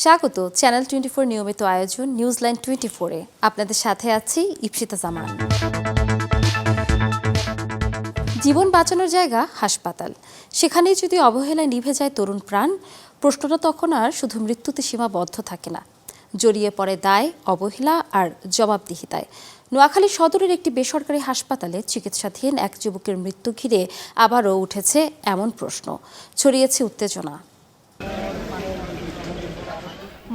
স্বাগত চ্যানেল 24 নিয়মিত আয়োজন নিউজলাইন 24-এ আপনাদের সাথে আছি ইপসিতা জামান। জীবন বাঁচানোর জায়গা হাসপাতাল, সেখানেই যদি অবহেলায় নিভে যায় তরুণ প্রাণ, প্রশ্নটা তখন আর শুধু মৃত্যুতে সীমাবদ্ধ থাকে না, জড়িয়ে পড়ে দায়, অবহেলা আর জবাবদিহিতায়। নোয়াখালী সদরের একটি বেসরকারি হাসপাতালে চিকিৎসাধীন এক যুবকের মৃত্যু ঘিরে আবারও উঠেছে এমন প্রশ্ন, ছড়িয়েছে উত্তেজনা।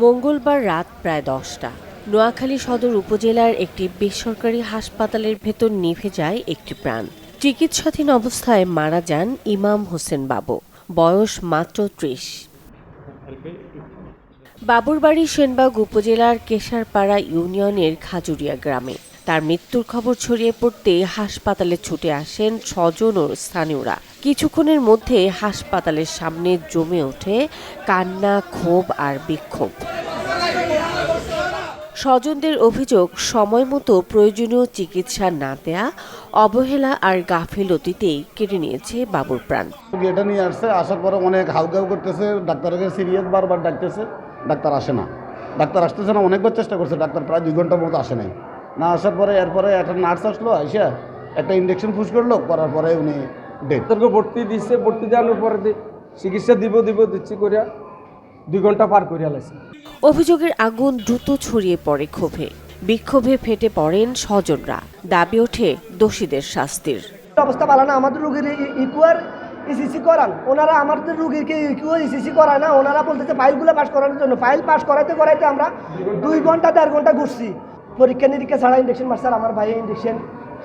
মঙ্গলবার রাত প্রায় 10টা নোয়াখালী সদর উপজেলার একটি বেসরকারি হাসপাতালের ভেতর নিভে যায় একটি প্রাণ। চিকিৎসাধীন অবস্থায় মারা যান ইমাম হোসেন বাবু, বয়স মাত্র 30। বাবুর বাড়ি সেনবাগ উপজেলার কেশারপাড়া ইউনিয়নের খাজুরিয়া গ্রামে। তার মৃত্যুর খবর ছড়িয়ে পড়তে হাসপাতালে ছুটে আসেন স্বজন ও স্থানীয়রা। কিছুক্ষণের মধ্যে হাসপাতালের সামনে জমে ওঠে কান্না, ক্ষোভ আর বিক্ষোভ। স্বজনদের অভিযোগ, সময় মতো প্রয়োজনীয় চিকিৎসা না দেয়া, অবহেলা আর গাফিলতিতেই কেড়ে নিয়েছে বাবুর প্রাণ। এটা নিয়ে আসছে, আসার পরে অনেক হাউকাউ করতেছে, ডাক্তারকে সিরিয়াস বারবার ডাকতেছে, ডাক্তার আসে না, ডাক্তার আসতেছে না, অনেকবার চেষ্টা করছে, ডাক্তার প্রায় 2 ঘন্টার মতো আসে নাই। না আসার পরে এরপরে একটা নার্স আসলো, আইসা একটা ইঞ্জেকশন পুশ করলো, করার পরে উনি ডেড। ভর্তি দিচ্ছে, ভর্তি দেওয়ার পরে চিকিৎসা দিচ্ছি করিয়া 2 ঘন্টা পার করিয়া লাগছে। অভিযোগের আগুন দ্রুত ছড়িয়ে পড়ে ক্ষোভে, বিক্ষোভে ফেটে পড়েন স্বজনরা। দাবি ওঠে দোষীদের শাস্তির। অবস্থা ভালো না, আমাদের রোগীর ইকুয়ার ইসিসি করান, ওনারা আমাদের রোগীকে ইকুয়ার ইসিসি করায় না। ওনারা বলতেছে ফাইলগুলো পাস করানোর জন্য, ফাইল পাস করাইতে আমরা 2 ঘন্টা 1.5 ঘন্টা ঘুরছি। পরীক্ষা নিরীক্ষা ছাড়া ইঞ্জেকশন মারছে। আমার ভাই ইঞ্জেকশন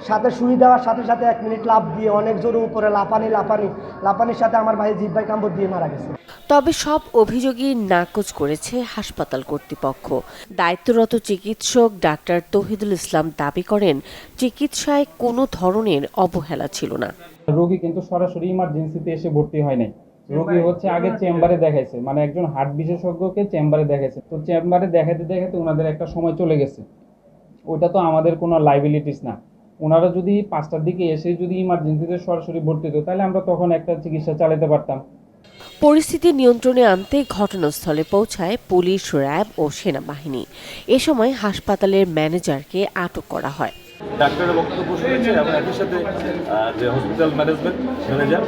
সাথে সুই দেওয়ার সাথে সাথে 1 মিনিট লাফ দিয়ে অনেক জোরে উপরে লাফানির সাথে আমার ভাই জিহ্বায় কামড় দিয়ে মারা গেছে। তবে সব অভিযোগই নাকচ করেছে হাসপাতাল কর্তৃপক্ষ। দায়িত্বরত চিকিৎসক ডাক্তার তৌহিদুল ইসলাম দাবি করেন, চিকিৎসায় কোনো ধরনের অবহেলা ছিল না। রোগী কিন্তু সরাসরি ইমার্জেন্সিতে এসে ভর্তি হয় নাই। রোগী হচ্ছে আগে চেম্বারে দেখাইছে, মানে একজন হার্ট বিশেষজ্ঞকে চেম্বারে দেখাইছে। তো চেম্বারে দেখাতে ওনাদের একটা সময় চলে গেছে। ওটা তো আমাদের কোনো লাইবিলিটিস না। ওনারা যদি 5টার দিকে এসে যদি ইমার্জেন্সিতে সরাসরি ভর্তি হতো, তাহলে আমরা তখন একটা চিকিৎসা চালাতে পারতাম। পরিস্থিতি নিয়ন্ত্রণে আনতে ঘটনাস্থলে পৌঁছায় পুলিশ, র্যাব ও সেনাবাহিনী। এ সময় হাসপাতালের ম্যানেজারকে আটক করা হয়। ডাক্তারের বক্তব্য শুনেছি এবং একই সাথে যে হসপিটাল ম্যানেজমেন্ট ম্যানেজার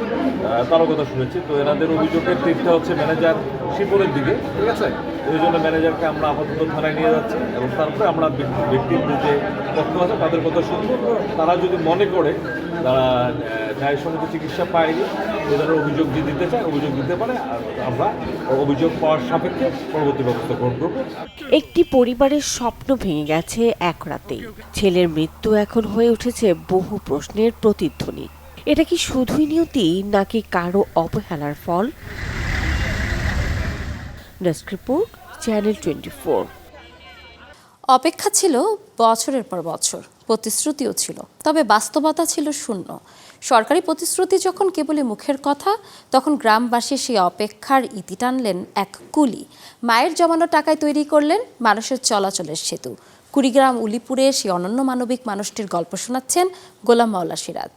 তারও কথা শুনেছি। তো এনাদের অভিযোগের দিকটা হচ্ছে ম্যানেজার শিবপুরের দিকে, ঠিক আছে। এই জন্য ম্যানেজারকে আমরা আপাতত থানায় নিয়ে যাচ্ছি এবং তারপরে আমরা ব্যক্তির যে পক্ষ আছে তাদের কথা শুনবো। তারা যদি মনে করে তারা ন্যায়সঙ্গত চিকিৎসা পায়নি, তাদের অভিযোগ দিয়ে দিতে চায়, অভিযোগ দিতে পারে, আর আমরা অভিযোগ পাওয়ার সাপেক্ষে পরবর্তী ব্যবস্থা গ্রহণ করবো। একটি পরিবারের স্বপ্ন ভেঙে গেছে এক রাতেই। ছেলের মৃত্যু এখন হয়ে উঠেছে বহু প্রশ্নের প্রতিধ্বনি। এটা কি শুধুই নিয়তি, নাকি কারো অবহেলার ফল? Desk report, channel 24। অপেক্ষা ছিল বছরের পর বছর, প্রতিশ্রুতিও ছিল, তবে বাস্তবতা ছিল শূন্য। সরকারি প্রতিশ্রুতি যখন কেবলই মুখের কথা, তখন গ্রামবাসী সেই অপেক্ষার ইতি টানলেন এক কুলি। মায়ের জমানো টাকায় তৈরি করলেন মানুষের চলাচলের সেতু। কুড়িগ্রাম উলিপুরে সেই অনন্য মানবিক মানুষটির গল্প শোনাচ্ছেন গোলাম মাওলা সিরাজ।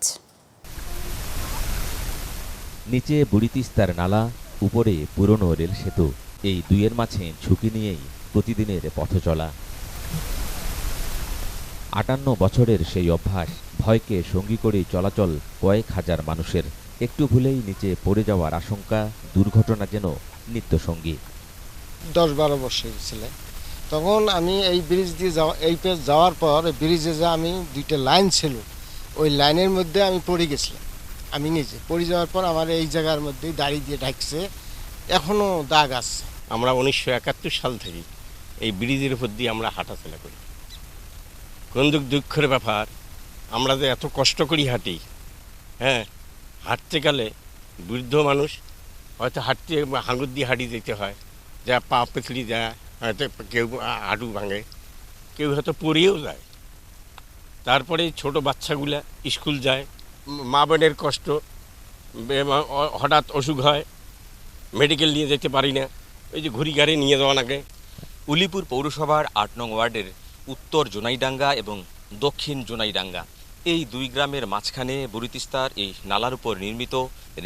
নিচে বুড়িতিস্তার নালা, উপরে পুরনো রেল সেতু, এই দুইয়ের মাঝে ঝুঁকি নিয়েই প্রতিদিনের পথ চলা। 58 বছরের সেই অভ্যাস, ভয়কে সঙ্গী করেই চলাচল কয়েক হাজার মানুষের। একটু ভুলেই নিচে পড়ে যাওয়ার আশঙ্কা, দুর্ঘটনা যেন নিত্যসঙ্গী। 10-12 বছর ছিল তখন আমি এই ব্রিজ দিয়ে এই পেজ যাওয়ার পর ব্রিজে যে আমি 2টা লাইন ছিল, ওই লাইনের মধ্যে আমি পড়ে গেছিলাম। আমি নিজে পড়ে যাওয়ার পর আমার এই জায়গার মধ্যে দাড়ি দিয়ে ঢাকছে, এখনও দাগ আছে। আমরা 1971 সাল থেকে এই ব্রিজের উপর দিয়ে আমরা হাঁটাচলা করি। কোন দুঃখের ব্যাপার, আমরা যে এত কষ্ট করি হাঁটি, হ্যাঁ, হাঁটতে গেলে বৃদ্ধ মানুষ হয়তো হাঁটতে হাঙুর দিয়ে হাঁটিয়ে যেতে হয়, যা পা পেছলি যায়, হয়তো কেউ হাঁটু ভাঙে, কেউ হয়তো পড়েও যায়। তারপরে ছোট বাচ্চাগুলা স্কুল যায়, মা বোনের কষ্ট, হঠাৎ অসুখ হয়, মেডিকেল নিয়ে যেতে পারি না, ওই যে ঘুরি গাড়ি নিয়ে যাওয়া লাগে। উলিপুর পৌরসভার 8 নং ওয়ার্ডের উত্তর জোনাইডাঙ্গা এবং দক্ষিণ জোনাইডাঙ্গা, এই 2 গ্রামের মাঝখানে বুড়িতিস্তার এই নালার উপর নির্মিত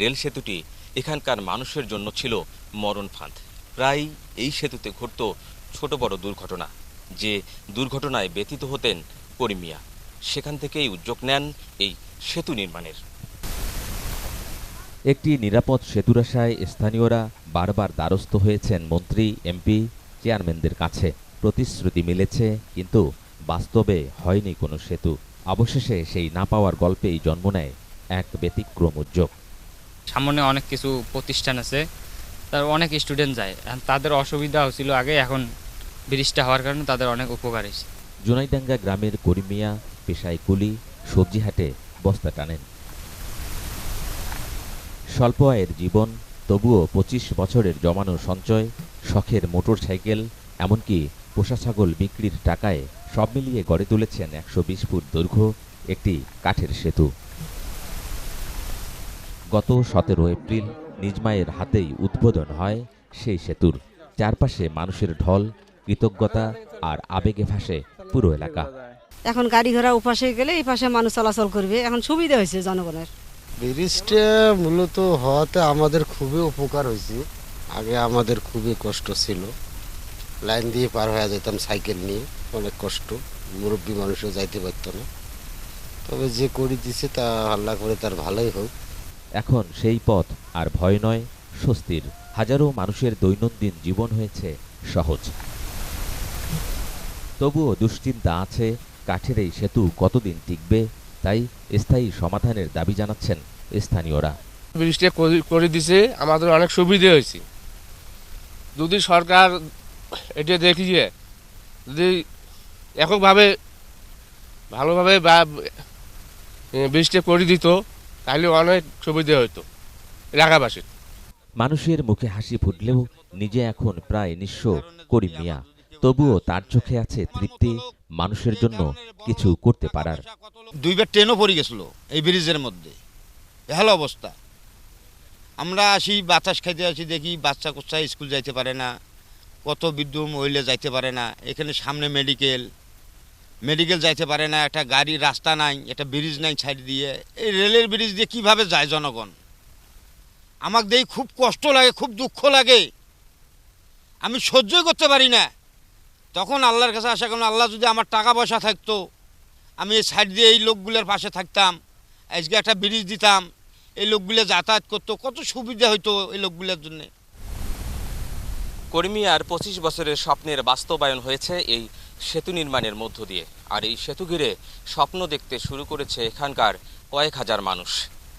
রেল সেতুটি এখানকার মানুষের জন্য ছিল মরণ ফাঁদ। প্রায় এই সেতুতে ঘটত ছোট বড় দুর্ঘটনা, যে দুর্ঘটনায় ব্যতীত হতেন করিম মিয়া। সেখান থেকেই উদ্যোগ নেন এই সেতু নির্মাণের। একটি নিরাপদ সেতুর আশায় স্থানীয়রা বারবার দ্বারস্থ হয়েছেন মন্ত্রী, এমপি, চেয়ারম্যানদের কাছে। প্রতিশ্রুতি মিলেছে, কিন্তু বাস্তবে হয়নি কোনো সেতু। অবশেষে সেই না পাওয়ার গল্পেই জন্ম নেয় এক ব্যতিক্রম উদ্যোগ। সামনে অনেক কিছু প্রতিষ্ঠান আছে, তার অনেক স্টুডেন্ট যায়, তাদের অসুবিধা হচ্ছিল আগে, এখন ব্রিজটা হওয়ার কারণে তাদের অনেক উপকার হয়েছে। জুনাইডাঙ্গা গ্রামের করিম মিয়া পেশায় কুলি, সবজি হাটে বস্তা টানেন। স্বল্প আয়ের জীবন, তবুও 25 বছরের জমানো সঞ্চয়, শখের মোটর সাইকেল, এমনকি পোষা ছাগল বিক্রির টাকায় সব মিলিয়ে গড়ে তুলেছেন 120 ফুট দৈর্ঘ্য একটি কাঠের সেতু। গত 17 এপ্রিল নিজ মায়ের হাতেই উদ্বোধন হয় সেই সেতুর। চারপাশে মানুষের ঢল, কৃতজ্ঞতা আর আবেগে ভাসে পুরো এলাকা। এখন গাড়ি ঘোড়া ওপাশে গেলে এই পাশে মানুষ চলাচল করবে, এখন সুবিধা হয়েছে জনগণের। ব্রিজটা মূলত হওয়াতে আমাদের খুবই উপকার হয়েছে। আগে আমাদের খুবই কষ্ট ছিল, লাইন দিয়ে পার হয়ে যেতাম সাইকেল নিয়ে, অনেক কষ্ট, মুরব্বী মানুষও যাইতে পারত না। তবে যে করে দিছে তা আল্লাহ করে তার ভালোই হোক। এখন সেই পথ আর ভয় নয়, স্বস্তির। হাজারো মানুষের দৈনন্দিন জীবন হয়েছে সহজ। তবুও দুশ্চিন্তা আছে, কাঠের এই সেতু কতদিন টিকবে। তাই স্থায়ী সমাধানের দাবি জানাচ্ছেন স্থানীয়রা। ব্রিজটা করে দিছে, আমাদের অনেক সুবিধা হয়েছে। যদি সরকার এটা দেখিয়ে যদি এককভাবে ভালোভাবে বা ব্রিজটা করে দিত, তাহলে অনেক সুবিধা হতো এলাকাবাসীর। মানুষের মুখে হাসি ফুটলেও নিজে এখন প্রায় নিঃস্ব করিম মিয়া। তবুও তার চোখে আছে তৃপ্তি, মানুষের জন্য কিছু করতে পারার। 2বার ট্রেনও পড়ে গেছিল এই ব্রিজের মধ্যে, ভালো অবস্থা। আমরা আসি বাতাস খাইতে আসি, দেখি বাচ্চা কোচ্চা স্কুল যাইতে পারে না, কত বৃদ্ধ মহিলা যাইতে পারে না। এখানে সামনে মেডিকেল যাইতে পারে না, একটা গাড়ি রাস্তা নাই, একটা ব্রিজ নাই সাইড দিয়ে। এই রেলের ব্রিজ দিয়ে কিভাবে যায় জনগণ? আমাকে দেখি খুব কষ্ট লাগে, খুব দুঃখ লাগে, আমি সহ্যই করতে পারি না। তখন আল্লাহর কাছে আশা করলাম, আল্লাহ যদি আমার টাকা পয়সা থাকতো, আমি এই সাইড দিয়ে এই লোকগুলোর পাশে থাকতাম, আজকে একটা ব্রিজ দিতাম, এই লোকগুলো যাতায়াত করতো, কত সুবিধা হইতো এই লোকগুলোর জন্য। করিম মিয়ার 25 বছরের স্বপ্নের বাস্তবায়ন হয়েছে এই সেতু নির্মাণের মধ্য দিয়ে। আর এই সেতু ঘিরে স্বপ্ন দেখতে শুরু করেছে এখানকার কয়েক হাজার মানুষ।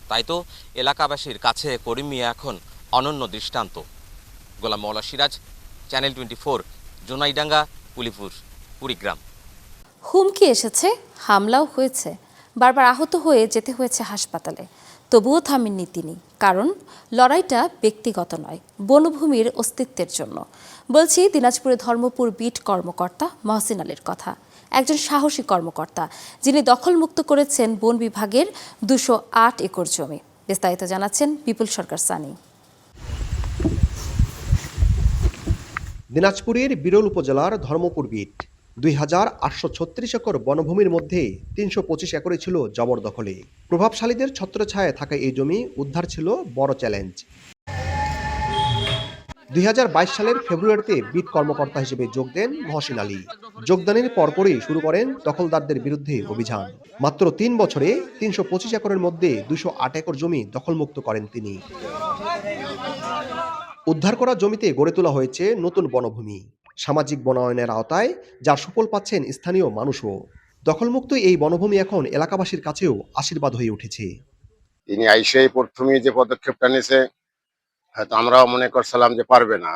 তাই তো এলাকাবাসীর কাছে করিম মিয়া এখন অনন্য দৃষ্টান্ত। গোলাম মওলা সিরাজ, চ্যানেল 24, জোনাইডাঙ্গা, কুলিপুর, কুড়িগ্রাম। হুমকি এসেছে, হামলাও হয়েছে, বারবার আহত হয়ে যেতে হয়েছে হাসপাতালে। তবুও থামেননি তিনি, কারণ লড়াইটা ব্যক্তিগত নয়, বনভূমির অস্তিত্বের জন্য। বলছি দিনাজপুরের ধর্মপুর বিট কর্মকর্তা মহসিন আলীর কথা। একজন সাহসী কর্মকর্তা, যিনি দখলমুক্ত করেছেন বন বিভাগের 208 একর জমি। বিস্তারিত জানাচ্ছেন বিপুল সরকার সানি। দিনাজপুরের বিরল উপজেলার ধর্মপুর বিট 2836 একর বনভূমির মধ্যে 325 একরে ছিল জবরদখলে। প্রভাবশালীদের ছত্রছায়ায় থাকা এই জমি উদ্ধার ছিল বড় চ্যালেঞ্জ। 2022 সালের ফেব্রুয়ারিতে বিট কর্মকর্তা হিসেবে যোগ দেন মহসিন আলী। যোগদানের পরপরই শুরু করেন দখলদারদের বিরুদ্ধে অভিযান। মাত্র 3 বছরে 325 একরের মধ্যে 208 একর জমি দখলমুক্ত করেন তিনি। উদ্ধার করা জমিতে গড়ে তোলা হয়েছে নতুন বনভূমি, সামাজিক বনায়নের আওতায়, যার সুফল পাচ্ছেন স্থানীয় মানুষও। দখলমুক্ত এই বনভূমি এখন এলাকাবাসীর কাছেও আশীর্বাদ হয়ে উঠেছে। তিনি আইসেই প্রথমে যে পদক্ষেপটা নিয়েছে, হয়তো আমরাও মনে করছিলাম যে পারবে না,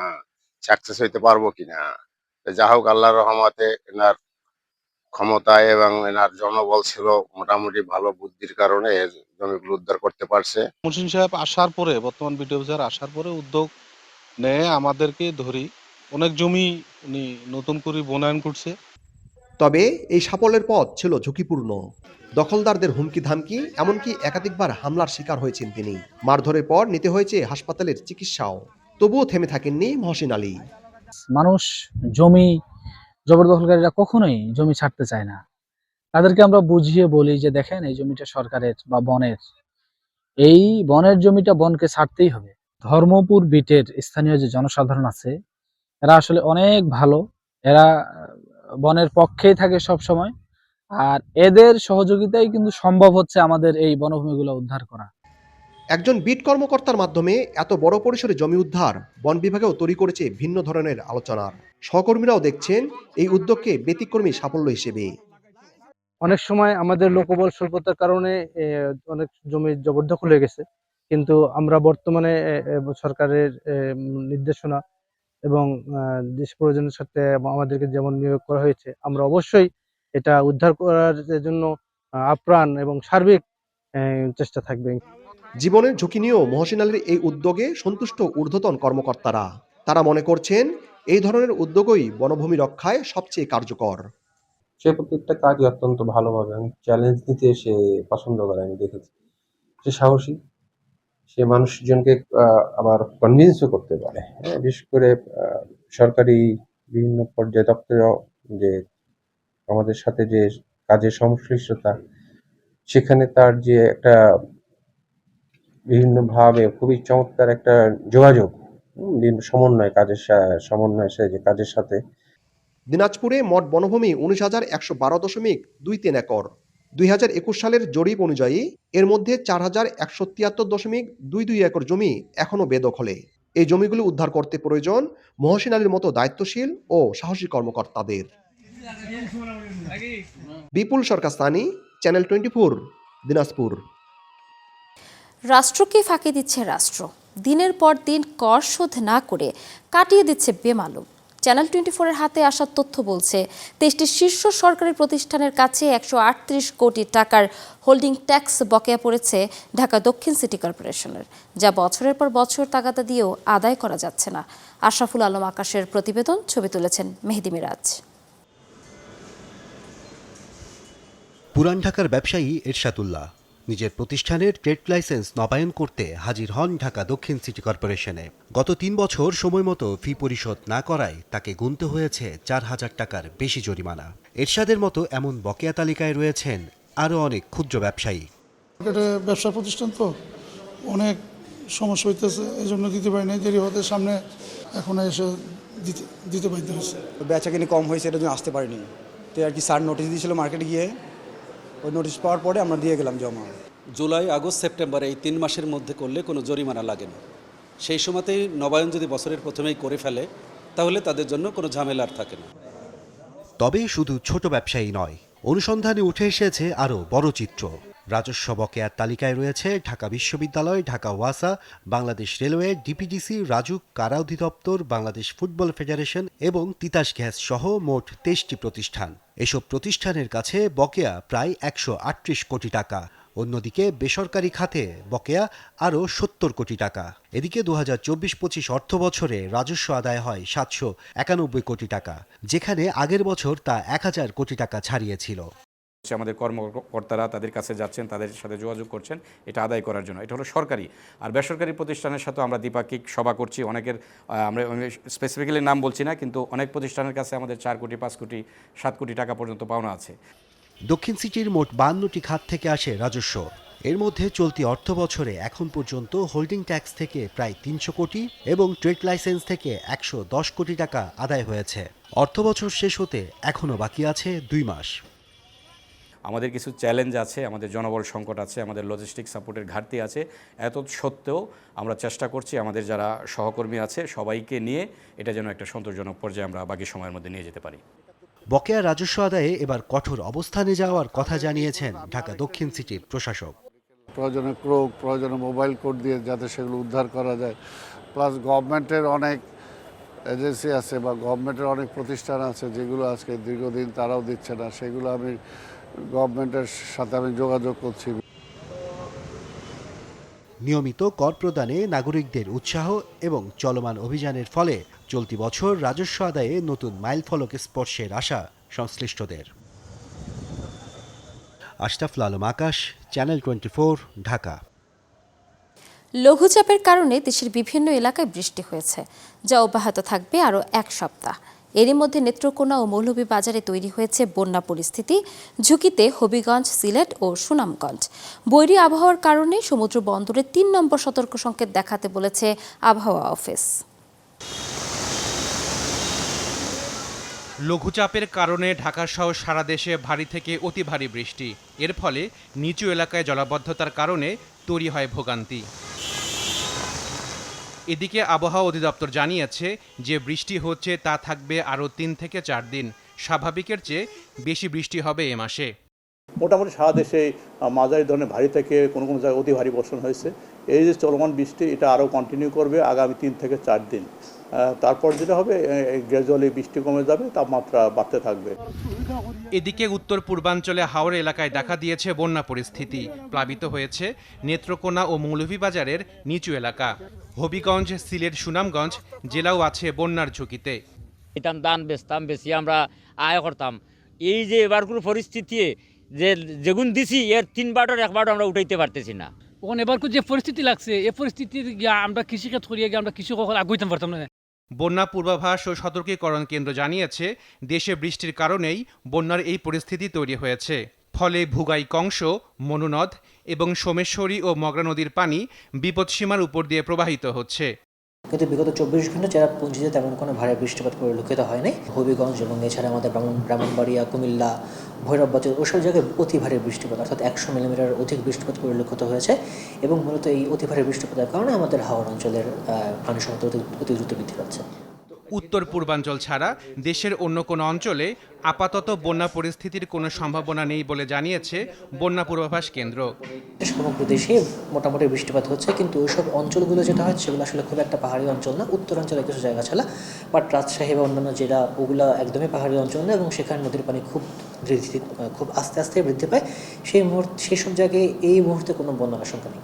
সাকসেস হইতে পারবো কিনা। যা হোক, আল্লাহর রহমতে এনার ক্ষমতায় এবং এনার জনবল ছিল মোটামুটি ভালো, বুদ্ধির কারণে জমিগুলো উদ্ধার করতে পারছে। মহসিন সাহেব আসার পরে, বর্তমান বিডিও অফিসার আসার পরে উদ্যোগ নেয় আমাদেরকে ধরি, অনেক জমি উনি নতুন করে বনায়ন করছে। তবে এই সাফল্যের পথ ছিল ঝুঁকিপূর্ণ। দখলদারদের হুমকি ধামকি, এমনকি একাধিকবার হামলার শিকার হয়েছেন তিনি। মারধরের পর নিতে হয়েছে হাসপাতালের চিকিৎসাও। তবুও থেমে থাকেননি মহসিন আলী। মানুষ জমি জবরদখলকারীরা কখনোই জমি ছাড়তে চায় না। তাদেরকে আমরা বুঝিয়ে বলি যে দেখেন, এই জমিটা সরকারের বা বনের, এই বনের জমিটা বনকে ছাড়তেই হবে। ধর্মপুর বিটের স্থানীয় যে জনসাধারণ আছে, এরা আসলে অনেক ভালো। এরা বনের পক্ষেই থাকে সব সময়। আর এদের সহযোগিতায় কিন্তু সম্ভব হচ্ছে আমাদের এই বনভূমিগুলো উদ্ধার করা। একজন বিট কর্মকর্তার মাধ্যমে এত বড় পরিসরে জমি উদ্ধার বন বিভাগেও তৈরি করেছে ভিন্ন ধরনের আলোচনার। সহকর্মীরাও দেখছেন এই উদ্যোগকে ব্যতিক্রমী সাফল্য হিসেবে। অনেক সময় আমাদের লোকবল স্বল্পতার কারণে অনেক জমি জবরদখল হয়ে গেছে, কিন্তু আমরা বর্তমানে সরকারের নির্দেশনা এবং দেশ প্রয়োজনের সাথে আমাদেরকে যেমন নিয়োগ করা হয়েছে, আমরা অবশ্যই এটা উদ্ধার করার জন্য আপ্রাণ এবং সার্বিক চেষ্টা থাকবে। জীবনের ঝুঁকি নিয়েও মহসিন আলীর এই উদ্যোগে সন্তুষ্ট ঊর্ধ্বতন কর্মকর্তারা। তারা মনে করছেন এই ধরনের উদ্যোগই বনভূমি রক্ষায় সবচেয়ে কার্যকর। সে প্রত্যেকটা কাজই অত্যন্ত ভালোভাবে চ্যালেঞ্জ নিতে সে পছন্দ করে, আমি দেখেছি। সে সাহসী, সে মানুষজনকে আবার কনভিন্সও করতে পারে। বিশেষ করে সরকারি বিভিন্ন পর্যায়ে দপ্তরে যে আমাদের সাথে যে কাজের সংশ্লিষ্টতা, সেখানে তার যে একটা বিভিন্নভাবে খুবই চমৎকার একটা যোগাযোগ, সমন্বয়, সমন্বয় সে যে কাজের সাথে। দিনাজপুরে মোট বনভূমি 19,112.23 একর। 2021 সালের জরিপ অনুযায়ী এর মধ্যে 4,173.22 একর জমি এখনো বেদখলে। এই জমিগুলো উদ্ধার করতে প্রয়োজন মহসিন আলীর মতো দায়িত্বশীল ও সাহসী কর্মকর্তাদের। বিপুল সরকার সানি, চ্যানেল 24, দিনাজপুর। রাষ্ট্রকে ফাঁকি দিচ্ছে রাষ্ট্র। দিনের পর দিন কর শোধ না করে কাটিয়ে দিচ্ছে বেমালুম। চ্যানেল 24-এর হাতে আসা তথ্য বলছে, দেশটির শীর্ষ সরকারি প্রতিষ্ঠানের কাছে 138 কোটি টাকার হোল্ডিং ট্যাক্স বকেয়া পড়েছে ঢাকা দক্ষিণ সিটি কর্পোরেশনের, যা বছরের পর বছর তাগাদা দিয়েও আদায় করা যাচ্ছে না। আশরাফুল আলম আকাশের প্রতিবেদন, ছবি তুলেছেন মেহেদি মিরাজ। পুরান ঢাকার ব্যবসায়ী এরশাদুল্লাহ নিজের প্রতিষ্ঠানের ট্রেড লাইসেন্স নবায়ন করতে হাজির হন ঢাকা দক্ষিণ সিটি কর্পোরেশনে। গত 3 বছর সময়মতো ফি পরিশোধ না করায় তাকে গুনতে হয়েছে 4,000 টাকার বেশি জরিমানা। এরশাদের মতো এমন বকেয়া তালিকায় রয়েছেন আরও অনেক ক্ষুদ্র ব্যবসায়ী। ব্যবসা প্রতিষ্ঠান তো অনেক সমস্যা হইতেছে, এই জন্য দিতে পারি না, দেরি হতে সামনে এখন এসে দিতে বাধ্য হয়েছে। বেচা কিনে কম হয়েছে, এটার জন্য আসতে পারিনি। তো আর কি স্যার নোটিশ দিয়েছিল মার্কেটে গিয়ে, ওই নোটিশ পাওয়ার পরে আমরা দিয়ে গেলাম জমা। জুলাই, আগস্ট, সেপ্টেম্বর এই 3 মাসের মধ্যে করলে কোনো জরিমানা লাগে না। সেই সময়তেই নবায়ন যদি বছরের প্রথমেই করে ফেলে তাহলে তাদের জন্য কোনো ঝামেলা আর থাকে না। তবে শুধু ছোট ব্যবসায়ী নয়, অনুসন্ধানে উঠে এসেছে আরও বড় চিত্র। রাজস্ব বকেয়ার তালিকায় রয়েছে ঢাকা বিশ্ববিদ্যালয়, ঢাকা ওয়াসা, বাংলাদেশ রেলওয়ে, ডিপিডিসি, রাজুক, কারা অধিদপ্তর, বাংলাদেশ ফুটবল ফেডারেশন এবং তিতাস গ্যাস সহ মোট 23টি প্রতিষ্ঠান। এসব প্রতিষ্ঠানের কাছে বকেয়া প্রায় 138 কোটি টাকা। অন্যদিকে বেসরকারি খাতে বকেয়া আরও 70 কোটি টাকা। এদিকে 2024-25 অর্থ বছরে রাজস্ব আদায় হয় 791 কোটি টাকা, যেখানে আগের বছর তা 1000 কোটি টাকা ছাড়িয়েছিল। আমাদের কর্মকর্তারা তাদের কাছে যাচ্ছেন, তাদের সাথে যোগাযোগ করছেন এটা আদায় করার জন্য। এটা হলো সরকারি। আর বেসরকারি প্রতিষ্ঠানের সাথে আমরা দ্বিপাক্ষিক সভা করছি। অনেকের আমরা স্পেসিফিক্যালি নাম বলছি না, কিন্তু অনেক প্রতিষ্ঠানের কাছে আমাদের 4 কোটি, 5 কোটি, 7 কোটি টাকা পর্যন্ত পাওনা আছে। দক্ষিণ সিটির মোট 52টি খাত থেকে আসে রাজস্ব। এর মধ্যে চলতি অর্থ বছরে এখন পর্যন্ত হোল্ডিং ট্যাক্স থেকে প্রায় 300 কোটি এবং ট্রেড লাইসেন্স থেকে 110 কোটি টাকা আদায় হয়েছে। অর্থ বছর শেষ হতে এখনও বাকি আছে 2 মাস। আমাদের কিছু চ্যালেঞ্জ আছে, আমাদের জনবল সংকট আছে, আমাদের লজিস্টিক সাপোর্টের ঘাটতি আছে। এত সত্ত্বেও আমরা চেষ্টা করছি আমাদের যারা সহকর্মী আছে সবাইকে নিয়ে এটা যেন একটা সন্তোষজনক পর্যায়ে আমরা বাকি সময়ের মধ্যে নিয়ে যেতে পারি। বকেয়া রাজস্ব আদায়ে এবার কঠোর অবস্থানে যাওয়ার কথা জানিয়েছেন ঢাকা দক্ষিণ সিটির প্রশাসক। প্রয়োজনে ক্রোক, প্রয়োজনে মোবাইল কোড দিয়ে যাতে সেগুলো উদ্ধার করা যায়। প্লাস গভর্নমেন্টের অনেক এজেন্সি আছে বা গভর্নমেন্টের অনেক প্রতিষ্ঠান আছে যেগুলো আজকে দীর্ঘদিন তারাও দিচ্ছে না, সেগুলো আমি গভর্নমেন্টের সাথে আমি যোগাযোগ করছি। নিয়মিত কর প্রদানে নাগরিকদের উৎসাহ এবং চলমান অভিযানের ফলে চলতি বছর রাজস্ব আদায়ে নতুন মাইলফলক স্পর্শের আশা সংশ্লিষ্টদের। আশরাফুল আলম আকাশ, চ্যানেল 24, ঢাকা। লঘুচাপের কারণে দেশের বিভিন্ন এলাকায় বৃষ্টি হয়েছে, যা অব্যাহত থাকবে আরও 1 সপ্তাহ। এরই মধ্যে নেত্রকোনা ও মৌলভীবাজারে তৈরি হয়েছে বন্যা পরিস্থিতি। ঝুঁকিতে হবিগঞ্জ, সিলেট ও সুনামগঞ্জ। বৈরী আবহাওয়ার কারণে সমুদ্র বন্দরে 3 নম্বর সতর্ক সংকেত দেখাতে বলেছে আবহাওয়া অফিস। লঘুচাপের কারণে ঢাকাসহ সারা দেশে ভারী থেকে অতি ভারী বৃষ্টি, এর ফলে নিচু এলাকায় জলাবদ্ধতার কারণে তৈরি হয় ভোগান্তি। এদিকে আবহাওয়া অধিদপ্তর জানিয়েছে যে বৃষ্টি হচ্ছে তা থাকবে আরও 3 থেকে 4 দিন। স্বাভাবিকের চেয়ে বেশি বৃষ্টি হবে এ মাসে। মোটামুটি সারা দেশে মাঝারি ধরনের ভারী থেকে কোনো কোনো জায়গায় অতি ভারী বর্ষণ হয়েছে। এই যে চলমান বৃষ্টি এটা আরও কন্টিনিউ করবে আগামী 3 থেকে 4 দিন। তারপর যেটা হবে গ্র্যাজুয়ালি বৃষ্টি কমে যাবে, তাপমাত্রা বাড়তে থাকবে। এদিকে উত্তর পূর্বাঞ্চলে হাওড় এলাকায় দেখা দিয়েছে বন্যা পরিস্থিতি। প্লাবিত হয়েছে নেত্রকোনা ও মৌলভীবাজারের নিচু এলাকা। হবিগঞ্জ, সিলেট, সুনামগঞ্জ জেলাও আছে বন্যার ঝুঁকিতে। এটাম দান বেচতাম, বেশি আমরা আয় করতাম। এই যে এবারগুলো পরিস্থিতি যে যেগুন দিছি এর 3 বারটার 1 বারটা আমরা উঠাইতে পারতেছি না। ওখানে এবারকু যে পরিস্থিতি লাগছে এই পরিস্থিতির আমরা কৃষিক্ষেত্র করিয়ে গিয়ে আমরা কৃষক আগুইতাম পারতাম না। বন্যা পূর্বাভাস ও সতর্কীকরণ কেন্দ্র জানিয়েছে দেশে বৃষ্টির কারণেই বন্যার এই পরিস্থিতি তৈরি হয়েছে। ফলে ভুগাই, কংস, মনুনদ এবং সোমেশ্বরী ও মগরা নদীর পানি বিপদসীমার উপর দিয়ে প্রবাহিত হচ্ছে। কিন্তু বিগত 24 ঘন্টা চেরাপুঞ্জিতে তেমন কোনো ভারী বৃষ্টিপাত পরিলক্ষিত হয়নি। হবিগঞ্জ এবং এছাড়া আমাদের ব্রাহ্মণবাড়িয়া, কুমিল্লা, ভৈরব বাজার ওসব জায়গায় অতি ভারী বৃষ্টিপাত অর্থাৎ 100 মিলিমিটার অধিক বৃষ্টিপাত পরিলক্ষিত হয়েছে এবং মূলত এই অতি ভারী বৃষ্টিপাতের কারণে আমাদের হাওড় অঞ্চলের পানি সম্পদ অতি দ্রুত বৃদ্ধি পাচ্ছে। উত্তর পূর্বাঞ্চল ছাড়া দেশের অন্য কোনো অঞ্চলে আপাতত বন্যা পরিস্থিতির কোনো সম্ভাবনা নেই বলে জানিয়েছে বন্যা পূর্বাভাস কেন্দ্র। সমগ্র দেশে মোটামুটি বৃষ্টিপাত হচ্ছে, কিন্তু ওইসব অঞ্চলগুলো যেটা হয় সেগুলো আসলে খুব একটা পাহাড়ি অঞ্চল না। উত্তরাঞ্চলে কিছু জায়গা ছাড়া, বাট রাজশাহী বা অন্যান্য জেলা ওগুলো একদমই পাহাড়ি অঞ্চল না এবং সেখানে নদীর পানি খুব আস্তে আস্তে বৃদ্ধি পায়। সেই সব জায়গায় এই মুহূর্তে কোনো বন্যার আশঙ্কা নেই।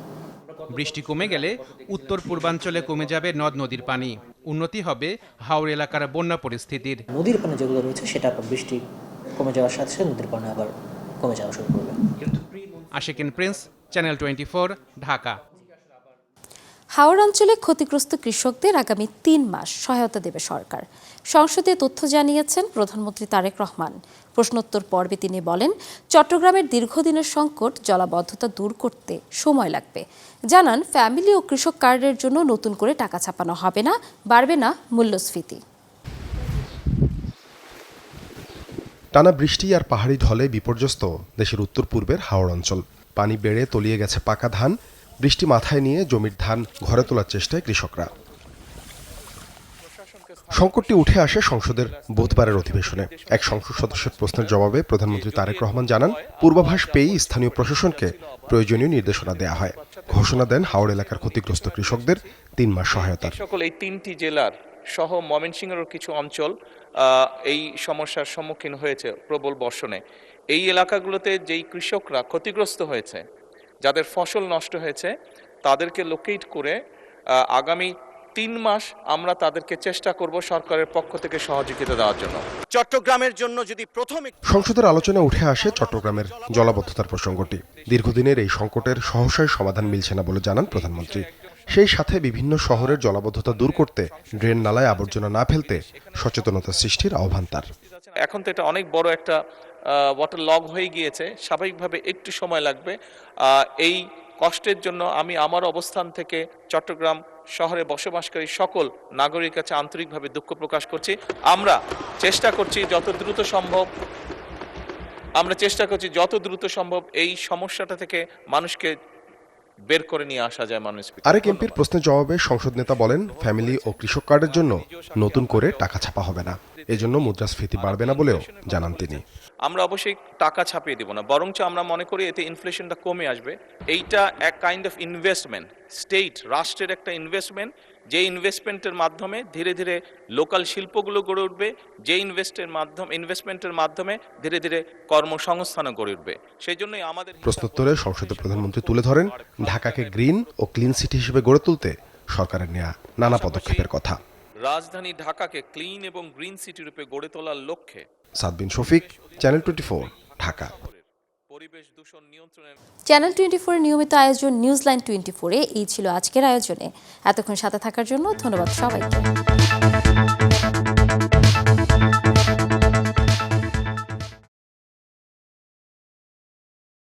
বৃষ্টি কমে গেলে উত্তর পূর্বাঞ্চলে কমে যাবে নদ নদীর পানি, উন্নতি হবে হাওড় এলাকার বন্যা পরিস্থিতির। নদীর পানি যেগুলো রয়েছে সেটা বৃষ্টি কমে যাওয়ার সাথে সাথে নদীর পানি আবার কমে যাওয়া শুরু করবে। Ashikin Prince, channel 24, Dhaka. হাওড় অঞ্চলে ক্ষতিগ্রস্ত কৃষকদের আগামী 3 মাস সহায়তা দেবে সরকার। সংসদে তথ্য জানিয়েছেন প্রধানমন্ত্রী তারেক রহমান। প্রশ্নোত্তর পর্বে তিনি বলেন, চট্টগ্রামের দীর্ঘদিনের সংকট জলাবদ্ধতা দূর করতে সময় লাগবে। জানান, ফ্যামিলি ও কৃষক কার্ডের জন্য নতুন করে টাকা ছাপানো হবে না, বাড়বে না মূল্যস্ফীতি। টানা বৃষ্টি আর পাহাড়ি ঢলে বিপর্যস্ত দেশের উত্তর পূর্বের হাওড় অঞ্চল। পানি বেড়ে তলিয়ে গেছে পাকা ধান। বৃষ্টি মাথায় নিয়ে জমির ধান ঘরে তোলার চেষ্টায় কৃষকরা। সংকটটি উঠে আসে সংসদের বুধবারের অধিবেশনে। এক সংসদ সদস্যের প্রশ্নের জবাবে প্রধানমন্ত্রী তারেক রহমান জানান, পূর্বাভাস পেয়েই স্থানীয় প্রশাসনকে প্রয়োজনীয় নির্দেশনা দেওয়া হয়। ঘোষণা দেন হাওড় এলাকার ক্ষতিগ্রস্ত কৃষকদের 3 মাস সহায়তার। সকল এই 3টি জেলার সহ ময়মনসিংহের কিছু অঞ্চল এই সমস্যার সম্মুখীন হয়েছে প্রবল বর্ষণে। এই এলাকাগুলোতে যেই কৃষকরা ক্ষতিগ্রস্ত হয়েছে, যাদের ফসল নষ্ট হয়েছে, তাদেরকে লোকেট করে আগামী 3 মাস আমরা তাদেরকে চেষ্টা করব সরকারের পক্ষ থেকে সহযোগিতা দেওয়ার জন্য। চট্টগ্রামের জন্য যদি প্রথমে সংসদের আলোচনায় উঠে আসে চট্টগ্রামের জলাবদ্ধতার প্রসঙ্গটি। দীর্ঘদিনের এই সংকটের সহসায় সমাধান মিলছে না বলে জানান প্রধানমন্ত্রী। সেই সাথে বিভিন্ন শহরের জলাবদ্ধতা দূর করতে ড্রেন নালায় আবর্জনা না ফেলতে সচেতনতা সৃষ্টির আহ্বান তার। এখন তো এটা অনেক বড় একটা ওয়াটার লগ হয়ে গিয়েছে, স্বাভাবিকভাবে একটু সময় লাগবে। এই কষ্টের জন্য আমি আমার অবস্থান থেকে চট্টগ্রাম শহরে বসবাসকারী সকল নাগরিকের কাছে আন্তরিকভাবে দুঃখ প্রকাশ করছি। আমরা চেষ্টা করছি যত দ্রুত সম্ভব এই সমস্যাটা থেকে মানুষকে বের করে নিয়ে আসা যায়। মানুষ আরেক এমপির প্রশ্নের জবাবে সংসদ নেতা বলেন, ফ্যামিলি ও কৃষক কার্ডের জন্য নতুন করে টাকা ছাপা হবে না, এজন্য মুদ্রাস্ফীতি বাড়বে না বলেও জানান তিনি। আমরা অবশ্যই টাকা ছাপিয়ে দিব না, বরঞ্চ আমরা মনে করি এতে ইনফ্লেশনটা কমে আসবে। এইটা এক কাইন্ড অফ ইনভেস্টমেন্ট, রাষ্ট্রের একটা ইনভেস্টমেন্ট, যে ইনভেস্টমেন্টের মাধ্যমে ধীরে ধীরে লোকাল শিল্পগুলো গড়ে উঠবে, যে ইনভেস্টমেন্টের মাধ্যমে ধীরে ধীরে কর্মসংস্থানও গড়ে উঠবে। সেই জন্যই আমাদের প্রশ্নোত্তরে সংসদে প্রধানমন্ত্রী তুলে ধরেন ঢাকাকে গ্রিন ও ক্লিন সিটি হিসেবে গড়ে তুলতে সরকারের নেওয়া নানা পদক্ষেপের কথা। রাজধানী ঢাকাকে ক্লিন এবং গ্রিন সিটি রূপে গড়ে তোলার লক্ষ্যে সাদবিন শফিক, চ্যানেল 24, ঢাকা। চ্যানেল 24 নিয়মিত আয়োজন নিউজলাইন 24-এ এই ছিল আজকের আয়োজনে। এতক্ষণ সাথে থাকার জন্য ধন্যবাদ সবাইকে।